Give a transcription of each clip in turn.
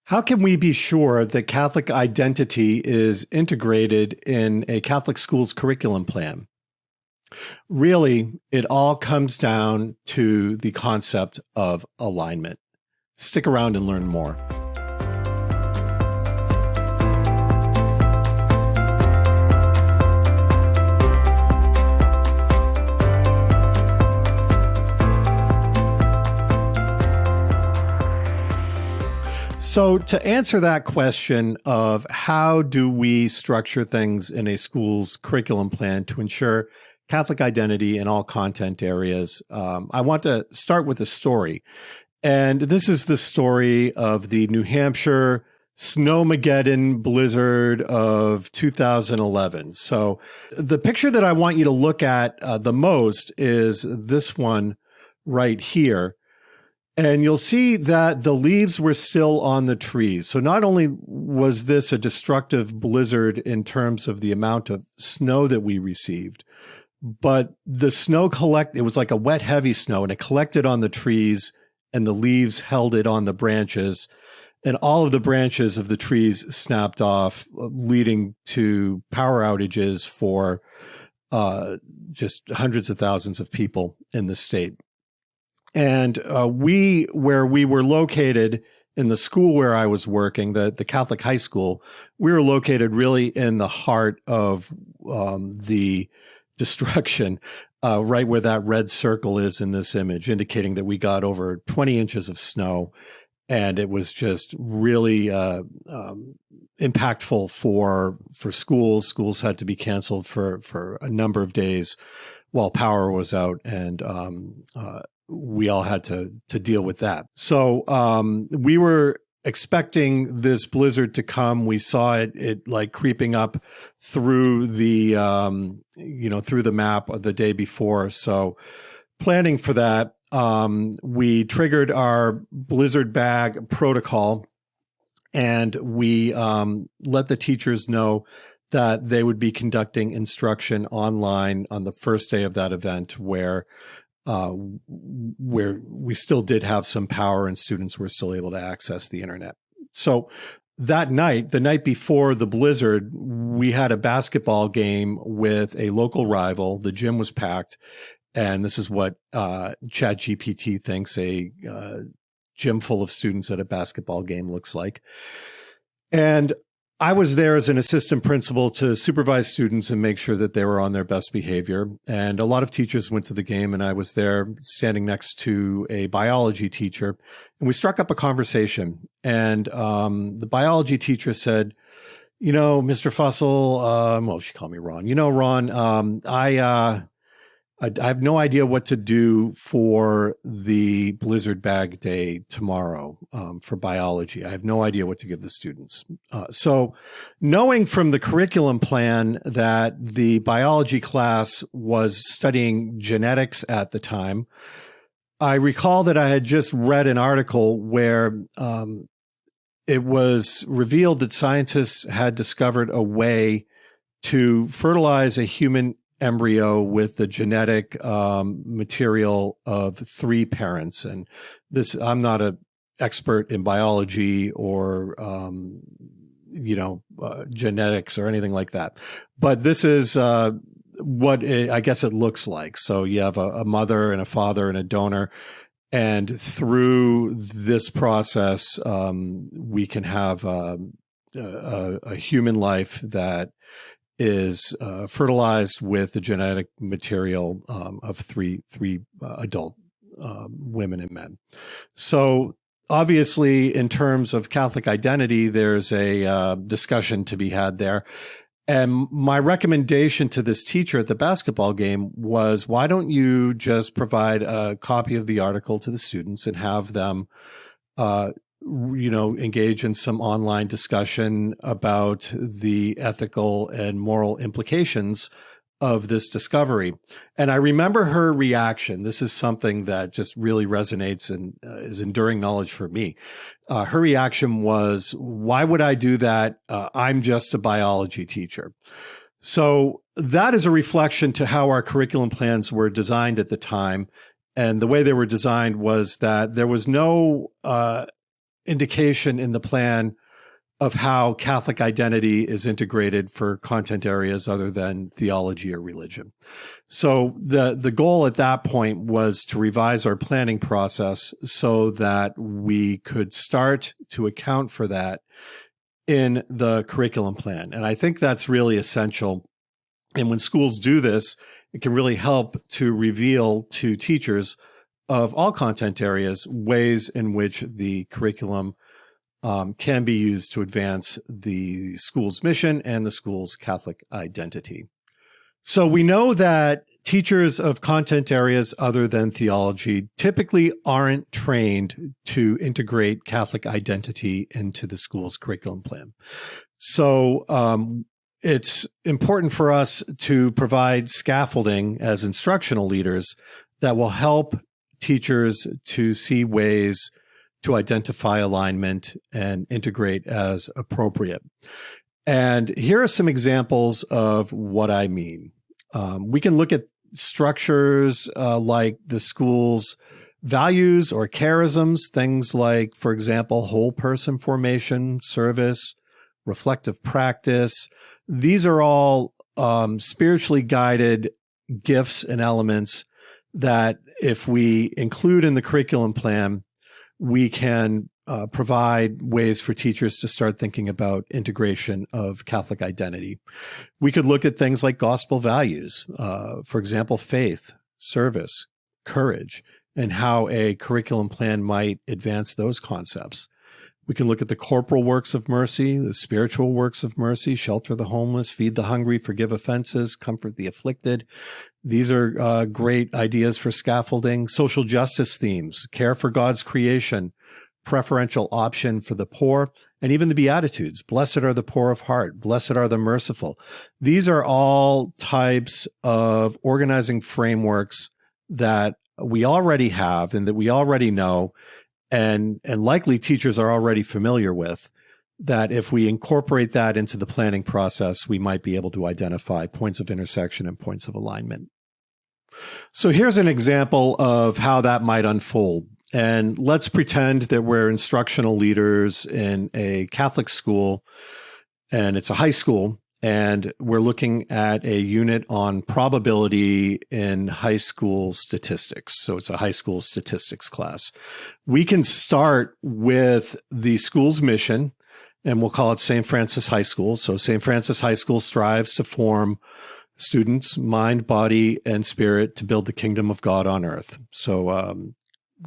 How can we be sure that Catholic identity is integrated in a Catholic school's curriculum plan? Really, it all comes down to the concept of alignment. Stick around and learn more. So to answer that question of how do we structure things in a school's curriculum plan to ensure Catholic identity in all content areas, I want to start with a story. And this is the story of the New Hampshire Snowmageddon blizzard of 2011. So the picture that I want you to look at the most is this one right here. And you'll see that the leaves were still on the trees. So not only was this a destructive blizzard in terms of the amount of snow that we received, but the snow it was like a wet, heavy snow, and it collected on the trees, and the leaves held it on the branches, and all of the branches of the trees snapped off, leading to power outages for just hundreds of thousands of people in the state. And where we were located in the school where I was working, the Catholic high school, we were located really in the heart of the destruction, right where that red circle is in this image, indicating that we got over 20 inches of snow. And it was just really impactful for schools. Schools had to be canceled for a number of days while power was out, and we all had to deal with that. So we were expecting this blizzard to come. We saw it like creeping up through the through the map of the day before. So planning for that, we triggered our blizzard bag protocol, and we let the teachers know that they would be conducting instruction online on the first day of that event, where we still did have some power and students were still able to access the internet. So that night, the night before the blizzard, we had a basketball game with a local rival. The gym was packed. And this is what ChatGPT thinks a gym full of students at a basketball game looks like. And I was there as an assistant principal to supervise students and make sure that they were on their best behavior. And a lot of teachers went to the game, and I was there standing next to a biology teacher. And we struck up a conversation. And the biology teacher said, Mr. Fussell, well, she called me Ron. Ron, I have no idea what to do for the blizzard bag day tomorrow for biology. I have no idea what to give the students. So knowing from the curriculum plan that the biology class was studying genetics at the time, I recall that I had just read an article where it was revealed that scientists had discovered a way to fertilize a human embryo with the genetic material of 3 parents. And this, I'm not an expert in biology or, genetics or anything like that. But this is what I guess it looks like. So you have a mother and a father and a donor. And through this process, we can have a human life that is fertilized with the genetic material of three adult women and men. So obviously, in terms of Catholic identity, there's a discussion to be had there. And my recommendation to this teacher at the basketball game was, why don't you just provide a copy of the article to the students and have them engage in some online discussion about the ethical and moral implications of this discovery. And I remember her reaction. This is something that just really resonates and is enduring knowledge for me. Her reaction was, why would I do that? I'm just a biology teacher. So that is a reflection to how our curriculum plans were designed at the time. And the way they were designed was that there was no indication in the plan of how Catholic identity is integrated for content areas other than theology or religion. So the goal at that point was to revise our planning process so that we could start to account for that in the curriculum plan. And I think that's really essential. And when schools do this, it can really help to reveal to teachers of all content areas ways in which the curriculum can be used to advance the school's mission and the school's Catholic identity. So we know that teachers of content areas other than theology typically aren't trained to integrate Catholic identity into the school's curriculum plan. So it's important for us to provide scaffolding as instructional leaders that will help teachers to see ways to identify alignment and integrate as appropriate. And here are some examples of what I mean. We can look at structures like the school's values or charisms, things like, for example, whole person formation, service, reflective practice. These are all spiritually guided gifts and elements that if we include in the curriculum plan, we can provide ways for teachers to start thinking about integration of Catholic identity. We could look at things like gospel values, for example, faith, service, courage, and how a curriculum plan might advance those concepts. We can look at the corporal works of mercy, the spiritual works of mercy, shelter the homeless, feed the hungry, forgive offenses, comfort the afflicted. These are great ideas for scaffolding. Social justice themes, care for God's creation, preferential option for the poor, and even the Beatitudes. Blessed are the poor of heart. Blessed are the merciful. These are all types of organizing frameworks that we already have and that we already know, and likely teachers are already familiar with, that if we incorporate that into the planning process, we might be able to identify points of intersection and points of alignment. So here's an example of how that might unfold. And let's pretend that we're instructional leaders in a Catholic school, and it's a high school, and we're looking at a unit on probability in high school statistics. So it's a high school statistics class. We can start with the school's mission, and we'll call it St. Francis High School. So St. Francis High School strives to form students, mind, body, and spirit to build the kingdom of God on earth. So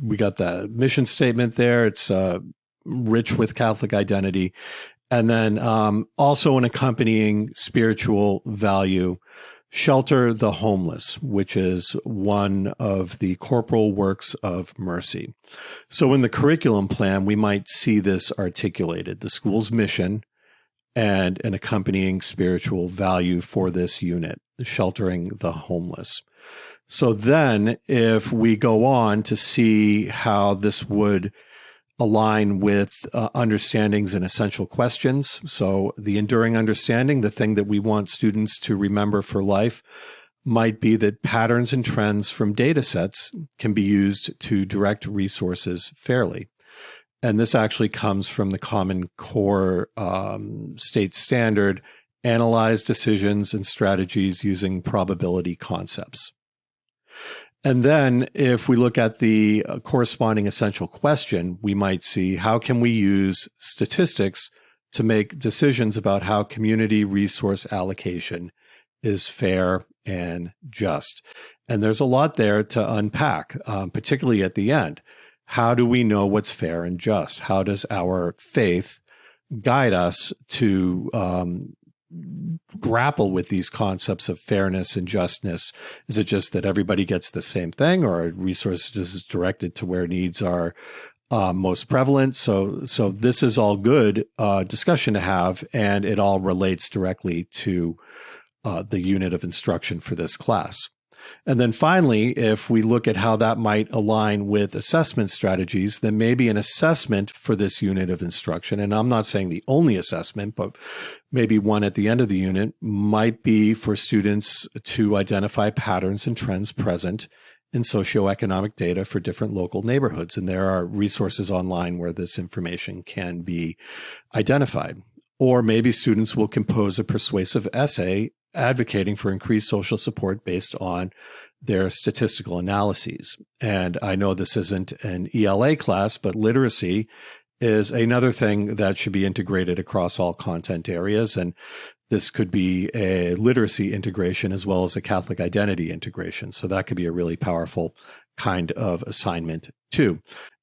we got the mission statement there. It's rich with Catholic identity. And then also an accompanying spiritual value, shelter the homeless, which is one of the corporal works of mercy. So in the curriculum plan, we might see this articulated, the school's mission and an accompanying spiritual value for this unit, sheltering the homeless. So then if we go on to see how this would align with understandings and essential questions. So the enduring understanding, the thing that we want students to remember for life, might be that patterns and trends from data sets can be used to direct resources fairly. And this actually comes from the Common Core state standard, analyze decisions and strategies using probability concepts. And then if we look at the corresponding essential question, we might see how can we use statistics to make decisions about how community resource allocation is fair and just. And there's a lot there to unpack, particularly at the end. How do we know what's fair and just? How does our faith guide us to grapple with these concepts of fairness and justness? Is it just that everybody gets the same thing, or are resources directed to where needs are most prevalent? So this is all good discussion to have, and it all relates directly to the unit of instruction for this class. And then finally, if we look at how that might align with assessment strategies, then maybe an assessment for this unit of instruction, and I'm not saying the only assessment, but maybe one at the end of the unit, might be for students to identify patterns and trends present in socioeconomic data for different local neighborhoods. And there are resources online where this information can be identified. Or maybe students will compose a persuasive essay advocating for increased social support based on their statistical analyses. And I know this isn't an ELA class, but literacy is another thing that should be integrated across all content areas. And this could be a literacy integration as well as a Catholic identity integration. So that could be a really powerful kind of assignment too.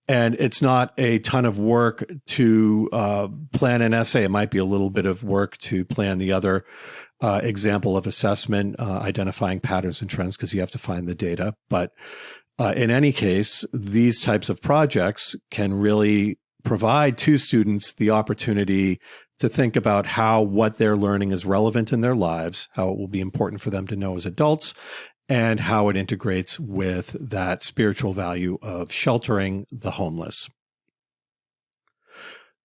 And it's not a ton of work to plan an essay. It might be a little bit of work to plan the other example of assessment, identifying patterns and trends, because you have to find the data. But in any case, these types of projects can really provide to students the opportunity to think about how what they're learning is relevant in their lives, how it will be important for them to know as adults, and how it integrates with that spiritual value of sheltering the homeless.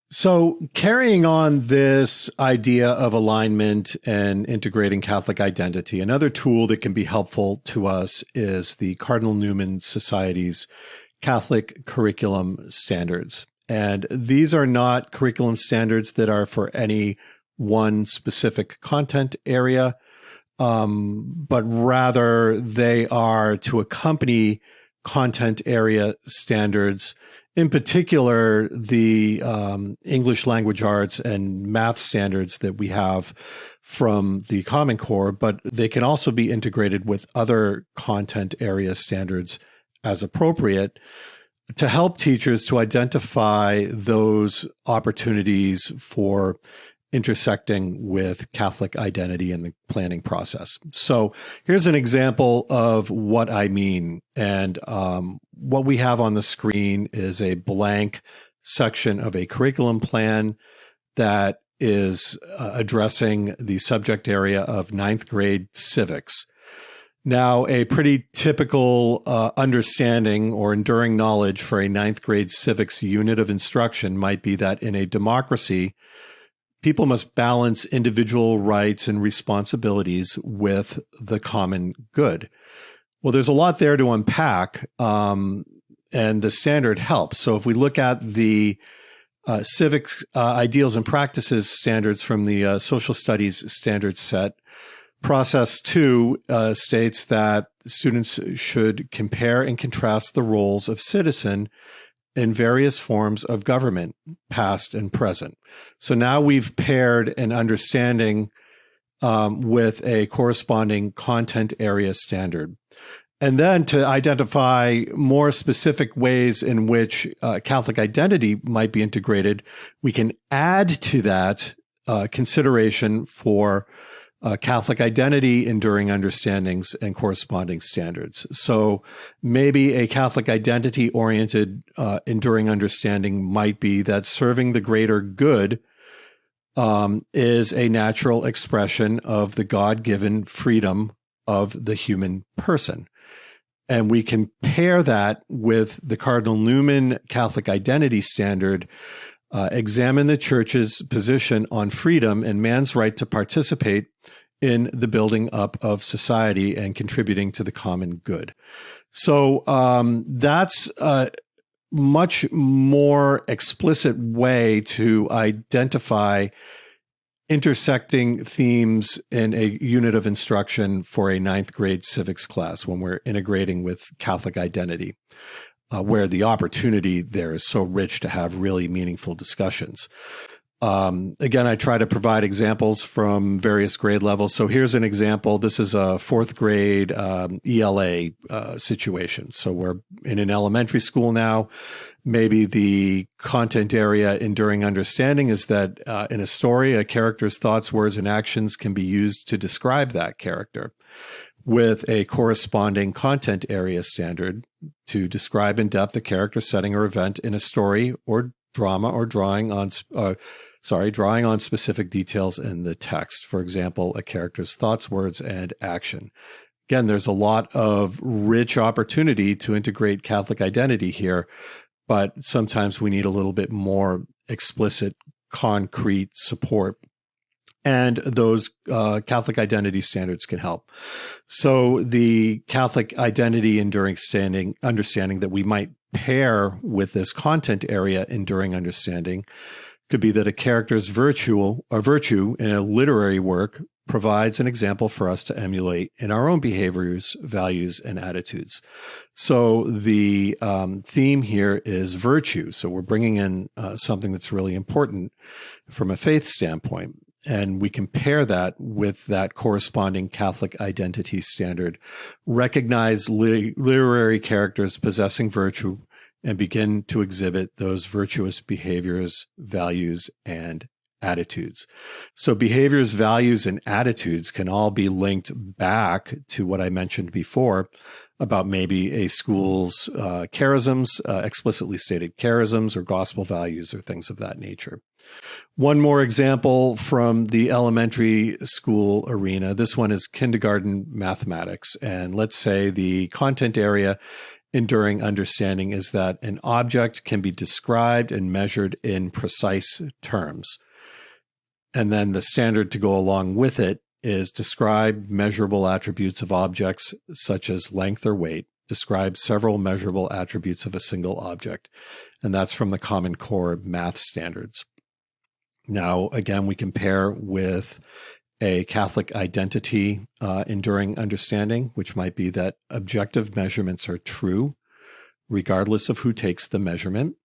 So carrying on this idea of alignment and integrating Catholic identity, another tool that can be helpful to us is the Cardinal Newman Society's Catholic curriculum standards. And these are not curriculum standards that are for any one specific content area, but rather they are to accompany content area standards, in particular the English language arts and math standards that we have from the Common Core, but they can also be integrated with other content area standards as appropriate to help teachers to identify those opportunities for intersecting with Catholic identity in the planning process. So here's an example of what I mean. And what we have on the screen is a blank section of a curriculum plan that is addressing the subject area of ninth grade civics. Now, a pretty typical understanding or enduring knowledge for a ninth grade civics unit of instruction might be that in a democracy, people must balance individual rights and responsibilities with the common good. Well, there's a lot there to unpack, and the standard helps. So if we look at the civics ideals and practices standards from the social studies standards set, Process 2 states that students should compare and contrast the roles of citizen in various forms of government, past and present. So now we've paired an understanding with a corresponding content area standard. And then to identify more specific ways in which Catholic identity might be integrated, we can add to that consideration for Catholic identity, enduring understandings, and corresponding standards. So maybe a Catholic identity-oriented enduring understanding might be that serving the greater good is a natural expression of the God-given freedom of the human person. And we can pair that with the Cardinal Newman Catholic identity standard, examine the Church's position on freedom and man's right to participate in the building up of society and contributing to the common good. So that's a much more explicit way to identify intersecting themes in a unit of instruction for a ninth grade civics class when we're integrating with Catholic identity, where the opportunity there is so rich to have really meaningful discussions. Again, I try to provide examples from various grade levels. So here's an example. This is a fourth grade ELA situation. So we're in an elementary school now. Maybe the content area enduring understanding is that in a story, a character's thoughts, words, and actions can be used to describe that character, with a corresponding content area standard to describe in depth a character, setting, or event in a story or drama, or drawing on specific details in the text. For example, a character's thoughts, words, and action. Again, there's a lot of rich opportunity to integrate Catholic identity here, but sometimes we need a little bit more explicit, concrete support And those Catholic identity standards can help. So the Catholic identity enduring understanding that we might pair with this content area enduring understanding could be that a character's virtue in a literary work provides an example for us to emulate in our own behaviors, values, and attitudes. So the theme here is virtue. So we're bringing in something that's really important from a faith standpoint. And we compare that with that corresponding Catholic identity standard, recognize literary characters possessing virtue, and begin to exhibit those virtuous behaviors, values, and attitudes. So behaviors, values, and attitudes can all be linked back to what I mentioned before about maybe a school's charisms, explicitly stated charisms or gospel values or things of that nature. One more example from the elementary school arena. This one is kindergarten mathematics. And let's say the content area enduring understanding is that an object can be described and measured in precise terms. And then the standard to go along with it is describe measurable attributes of objects such as length or weight, describe several measurable attributes of a single object. And that's from the Common Core math standards. Now, again, we compare with a Catholic identity enduring understanding, which might be that objective measurements are true, regardless of who takes the measurement.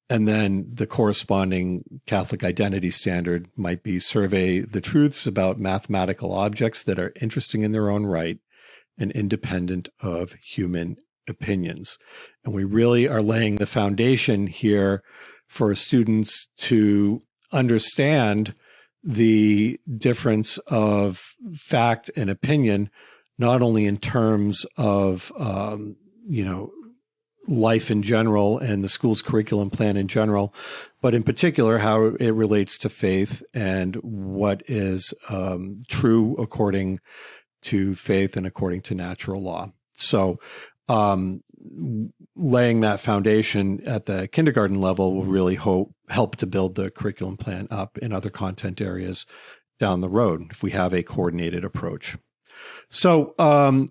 And then the corresponding Catholic identity standard might be survey the truths about mathematical objects that are interesting in their own right and independent of human opinions. And we really are laying the foundation here for students to understand the difference of fact and opinion, not only in terms of, life in general and the school's curriculum plan in general, but in particular, how it relates to faith and what is true according to faith and according to natural law. So, laying that foundation at the kindergarten level will really help to build the curriculum plan up in other content areas down the road if we have a coordinated approach. So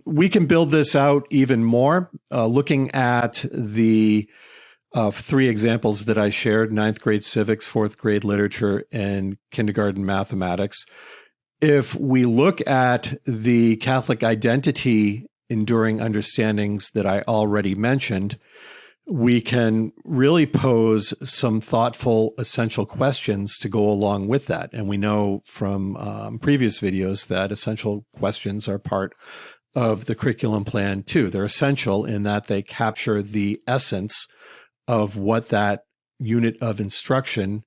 we can build this out even more, looking at the 3 examples that I shared: 9th grade civics, 4th grade literature, and kindergarten mathematics. If we look at the Catholic identity enduring understandings that I already mentioned, we can really pose some thoughtful, essential questions to go along with that. And we know from previous videos that essential questions are part of the curriculum plan too. They're essential in that they capture the essence of what that unit of instruction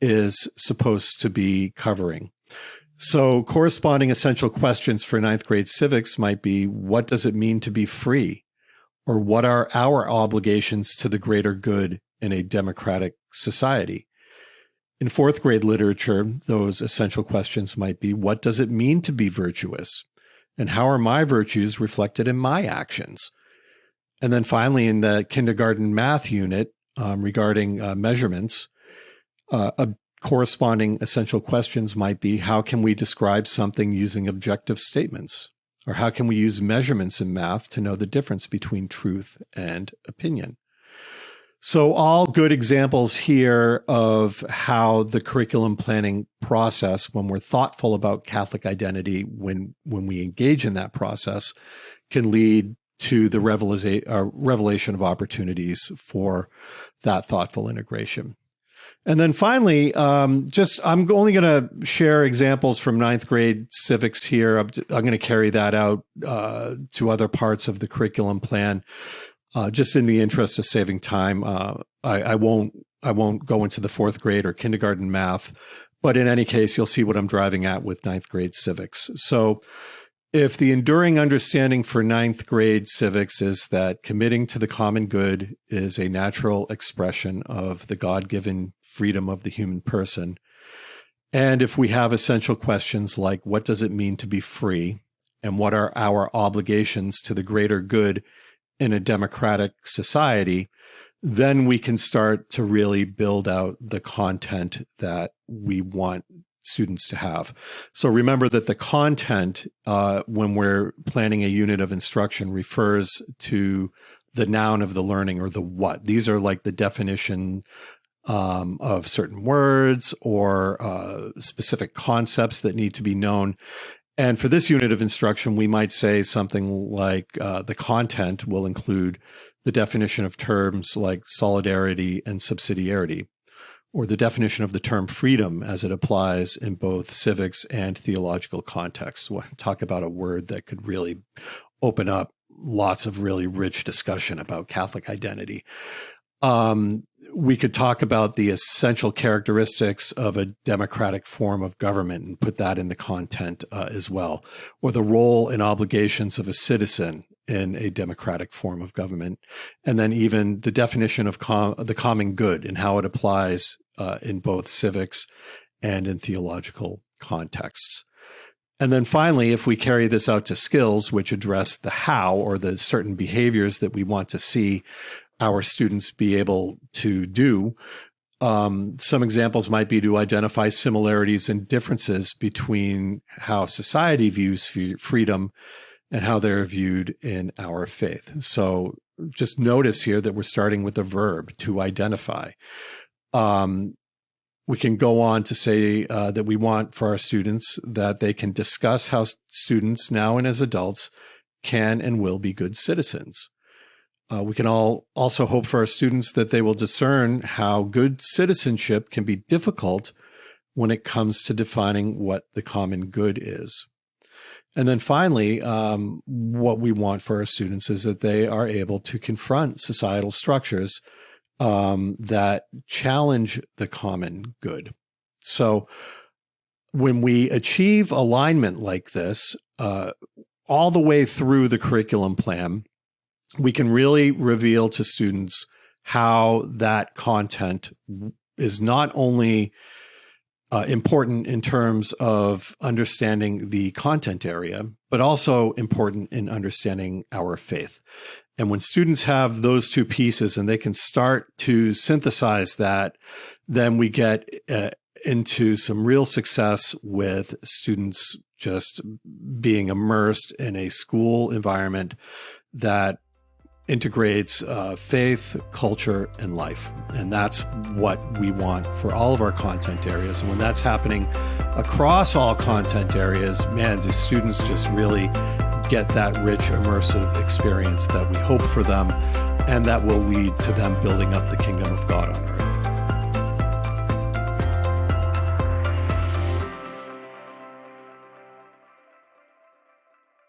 is supposed to be covering. So corresponding essential questions for 9th grade civics might be, what does it mean to be free? Or what are our obligations to the greater good in a democratic society? In 4th grade literature, those essential questions might be, what does it mean to be virtuous? And how are my virtues reflected in my actions? And then finally, in the kindergarten math unit, regarding measurements, corresponding essential questions might be, how can we describe something using objective statements? Or how can we use measurements in math to know the difference between truth and opinion? So all good examples here of how the curriculum planning process, when we're thoughtful about Catholic identity, when we engage in that process, can lead to the revelation of opportunities for that thoughtful integration. And then finally, I'm only going to share examples from 9th grade civics here. I'm going to carry that out to other parts of the curriculum plan, just in the interest of saving time. I won't go into the 4th grade or kindergarten math, but in any case, you'll see what I'm driving at with 9th grade civics. So if the enduring understanding for 9th grade civics is that committing to the common good is a natural expression of the God-given freedom of the human person, and if we have essential questions like, what does it mean to be free? And what are our obligations to the greater good in a democratic society? Then we can start to really build out the content that we want students to have. So remember that the content, when we're planning a unit of instruction, refers to the noun of the learning, or the what. These are like the definition of certain words or specific concepts that need to be known. And for this unit of instruction, we might say something like the content will include the definition of terms like solidarity and subsidiarity, or the definition of the term freedom as it applies in both civics and theological contexts. We'll talk about a word that could really open up lots of really rich discussion about Catholic identity. We could talk about the essential characteristics of a democratic form of government and put that in the content as well, or the role and obligations of a citizen in a democratic form of government, and then even the definition of the common good and how it applies in both civics and in theological contexts. And then finally, if we carry this out to skills, which address the how, or the certain behaviors that we want to see our students be able to do, some examples might be to identify similarities and differences between how society views freedom and how they're viewed in our faith. So just notice here that we're starting with a verb, to identify. We can go on to say that we want for our students that they can discuss how students now and as adults can and will be good citizens. We can also hope for our students that they will discern how good citizenship can be difficult when it comes to defining what the common good is. And then finally, what we want for our students is that they are able to confront societal structures that challenge the common good. So when we achieve alignment like this, all the way through the curriculum plan, we can really reveal to students how that content is not only important in terms of understanding the content area, but also important in understanding our faith. And when students have those two pieces and they can start to synthesize that, then we get into some real success with students just being immersed in a school environment that integrates faith, culture, and life. And that's what we want for all of our content areas. And when that's happening across all content areas, man, do students just really get that rich, immersive experience that we hope for them, and that will lead to them building up the kingdom of God on earth.